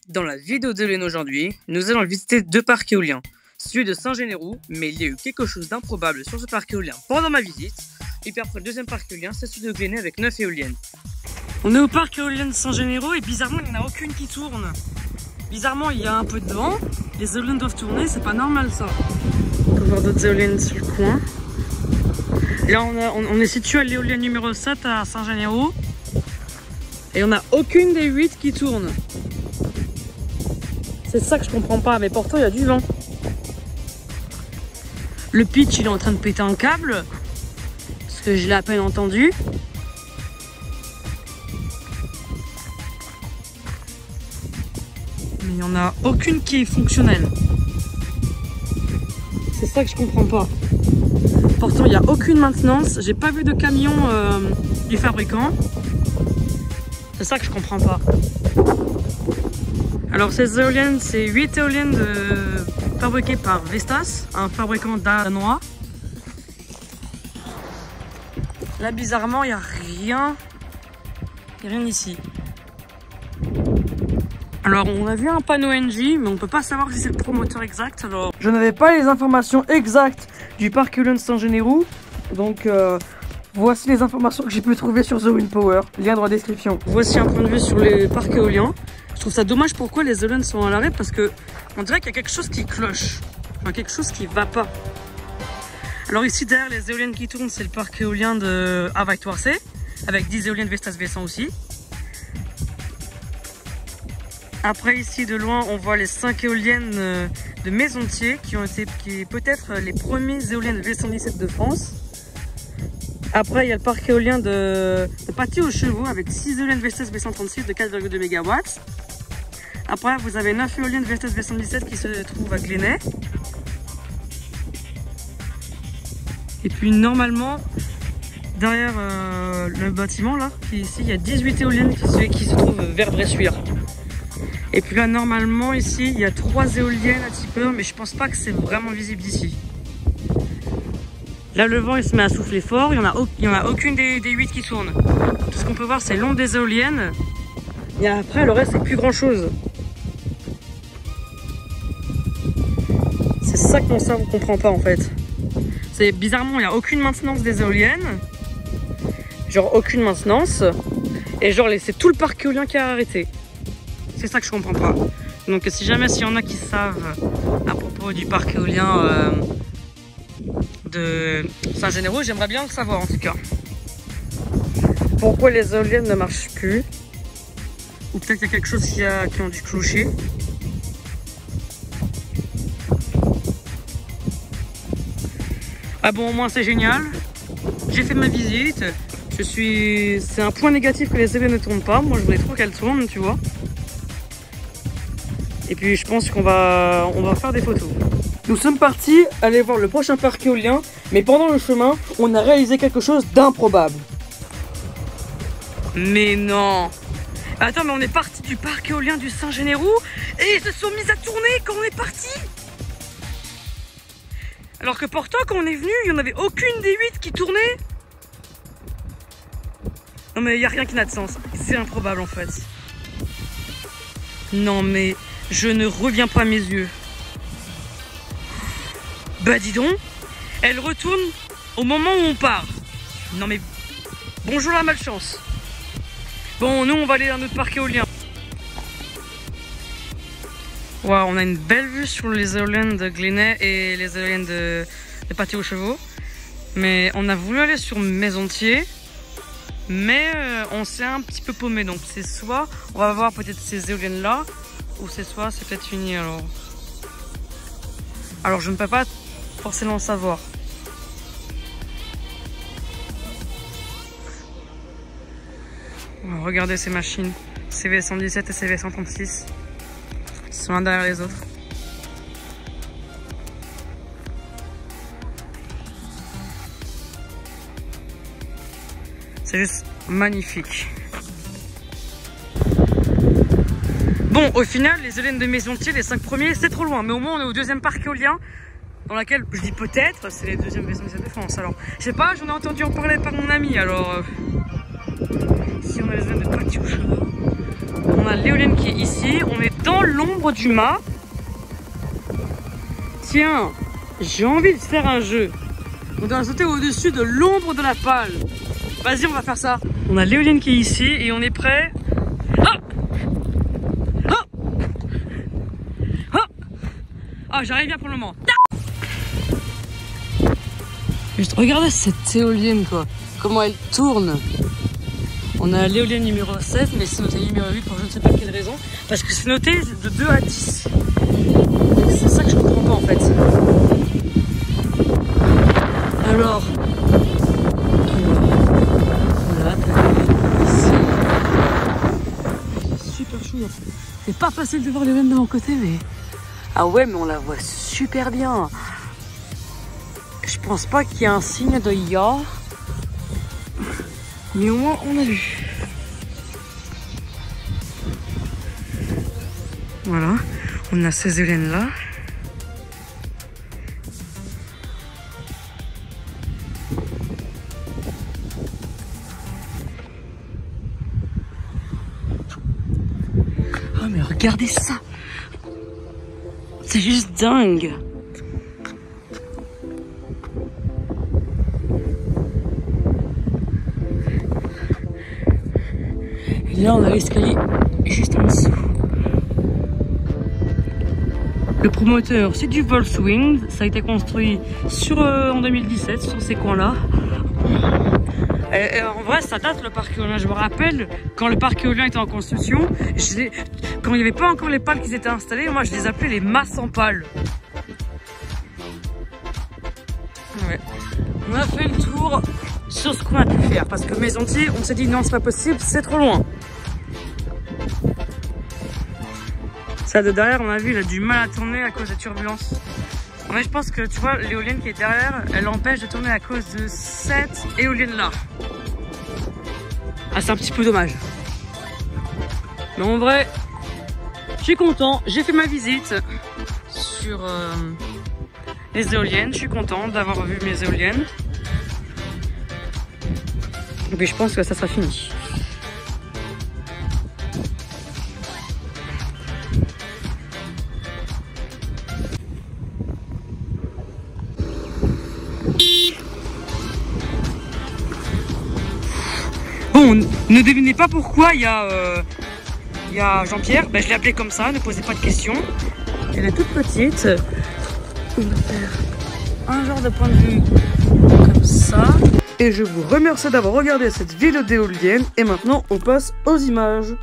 Dans la vidéo d'éolienne aujourd'hui, nous allons visiter deux parcs éoliens, celui de Saint-Généroux, mais il y a eu quelque chose d'improbable sur ce parc éolien pendant ma visite. Et puis après le deuxième parc éolien, c'est celui de Glenay avec 9 éoliennes. On est au parc éolien de Saint-Généroux et bizarrement il n'y en a aucune qui tourne. Bizarrement il y a un peu de vent, les éoliennes doivent tourner, c'est pas normal ça. On peut voir d'autres éoliennes sur le coin. Là on est situé à l'éolienne numéro 7 à Saint-Généroux. Et on n'a aucune des 8 qui tourne. C'est ça que je comprends pas, mais pourtant il y a du vent. Le pitch il est en train de péter un câble, parce que je l'ai à peine entendu. Mais il n'y en a aucune qui est fonctionnelle. C'est ça que je comprends pas. Pourtant il n'y a aucune maintenance, j'ai pas vu de camion du fabricant. C'est ça que je comprends pas. Alors ces éoliennes, c'est 8 éoliennes fabriquées par Vestas, un fabricant danois. Là bizarrement, il n'y a rien. Il n'y a rien ici. Alors on a vu un panneau NJ, mais on ne peut pas savoir si c'est le promoteur exact. Alors je n'avais pas les informations exactes du parc éolien de Saint-Généroux. Donc voici les informations que j'ai pu trouver sur The Wind Power. Lien dans la description. Voici un point de vue sur les parcs éoliens. Je trouve ça dommage pourquoi les éoliennes sont à l'arrêt, parce que on dirait qu'il y a quelque chose qui cloche. Enfin, quelque chose qui va pas. Alors ici derrière les éoliennes qui tournent, c'est le parc éolien de Havre-Thouarcé, avec 10 éoliennes Vestas V100 aussi. Après ici de loin on voit les 5 éoliennes de Maisontier qui est peut-être les premiers éoliennes V117 de France. Après il y a le parc éolien de Paty-aux-Chevaux avec 6 éoliennes Vestas V136 de 4,2 MW. Après vous avez 9 éoliennes Vestas V117 qui se trouvent à Glenay. Et puis normalement derrière le bâtiment là, qui est ici, il y a 18 éoliennes qui se trouvent vers Bressuire. Et puis là normalement ici il y a 3 éoliennes à tipeur, mais je pense pas que c'est vraiment visible d'ici. Là le vent il se met à souffler fort, il n'y en a aucune des 8 qui tourne. Tout ce qu'on peut voir c'est l'onde des éoliennes. Et après le reste c'est plus grand chose. C'est ça que mon cerveau ne comprend pas en fait. C'est bizarrement il n'y a aucune maintenance des éoliennes. Genre aucune maintenance. Et genre c'est tout le parc éolien qui a arrêté. C'est ça que je comprends pas. Donc si jamais s'il y en a qui savent à propos du parc éolien de Saint-Généroux, j'aimerais bien le savoir en tout cas. Pourquoi les éoliennes ne marchent plus? Ou peut-être qu'il y a quelque chose qui a dû clocher. Ah bon, au moins c'est génial. J'ai fait ma visite. C'est un point négatif que les éoliennes ne tournent pas. Moi je voudrais trop qu'elles tournent, tu vois. Et puis je pense qu'on va faire des photos. Nous sommes partis aller voir le prochain parc éolien, mais pendant le chemin, on a réalisé quelque chose d'improbable. Mais non! Attends, mais on est parti du parc éolien du Saint-Généroux et ils se sont mis à tourner quand on est parti! Alors que pourtant, quand on est venu, il n'y en avait aucune des 8 qui tournait. Non mais il n'y a rien qui n'a de sens. C'est improbable en fait. Non mais je ne reviens pas à mes yeux. Bah dis donc, elle retourne au moment où on part. Non mais bonjour la malchance. Bon, nous on va aller dans notre parc éolien. Waouh, on a une belle vue sur les éoliennes de Glenay et les éoliennes de Paty-aux-Chevaux. Mais on a voulu aller sur Maisontier. Mais on s'est un petit peu paumé. Donc c'est soit on va voir peut-être ces éoliennes là, ou c'est soit c'est peut-être fini alors. Alors je ne peux pas forcément savoir. Regardez ces machines, CV117 et CV136. Ils sont l'un derrière les autres. C'est juste magnifique. Bon, au final, les éoliennes de Maisontier, les 5 premiers, c'est trop loin. Mais au moins, on est au deuxième parc éolien, dans laquelle, je dis peut-être, c'est les deuxièmes V117 de France. Alors, je sais pas, j'en ai entendu en parler par mon ami. Alors, si on a les éoliennes de Paty-aux-Chevaux, on a l'éolienne qui est ici. On est dans l'ombre du mât. Tiens, j'ai envie de faire un jeu. On doit sauter au-dessus de l'ombre de la pale. Vas-y, on va faire ça. On a l'éolienne qui est ici et on est prêt. Ah, ah, ah, ah, j'arrive bien pour le moment. Juste regardez cette éolienne quoi. Comment elle tourne. On a l'éolienne numéro 7 mais c'est noté numéro 8 pour je ne sais pas quelle raison. Parce que c'est noté de 2 à 10. C'est ça que je comprends pas en fait. Alors voilà, c'est super chou. C'est pas facile de voir l'éolienne de mon côté mais... Ah ouais mais on la voit super bien. Je pense pas qu'il y ait un signe de ya. Mais au moins on a vu. Voilà, on a ces éoliennes là. Oh mais regardez ça. C'est juste dingue. Et là on a l'escalier juste en dessous. Le promoteur c'est du Volkswind, ça a été construit en 2017 sur ces coins-là. En vrai ça date le parc éolien, je me rappelle quand le parc éolien était en construction, quand il n'y avait pas encore les pales qui étaient installées, moi je les appelais les mâts sans pales. Ouais. On a fait le tour sur ce qu'on a pu faire parce que Maisontier on s'est dit non c'est pas possible, c'est trop loin. Ça de derrière on a vu il a du mal à tourner à cause des turbulences. Mais je pense que tu vois l'éolienne qui est derrière elle empêche de tourner à cause de cette éolienne là. Ah c'est un petit peu dommage. Mais en vrai je suis content, j'ai fait ma visite sur les éoliennes, je suis content d'avoir vu mes éoliennes. Et puis je pense que ça sera fini. Bon, ne devinez pas pourquoi il y a Jean-Pierre, ben, je l'ai appelé comme ça, ne posez pas de questions. Elle est toute petite. On va faire un genre de point de vue comme ça. Et je vous remercie d'avoir regardé cette vidéo d'éolienne. Et maintenant, on passe aux images.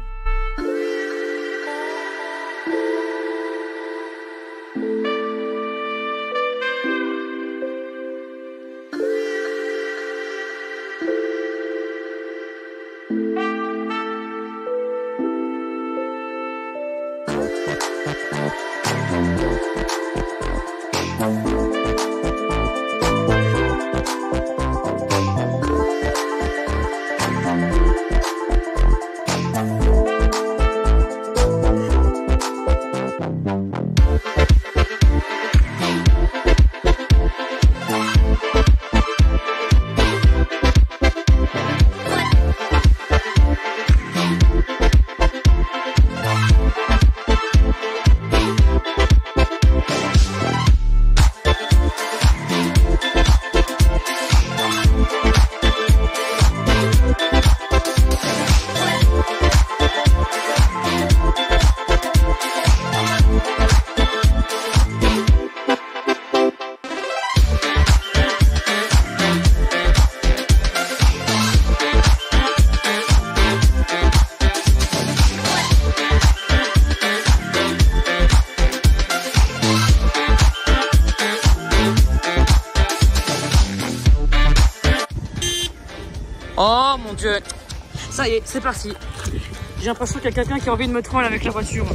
Oh mon dieu. Ça y est, c'est parti. J'ai l'impression qu'il y a quelqu'un qui a envie de me troller avec la voiture.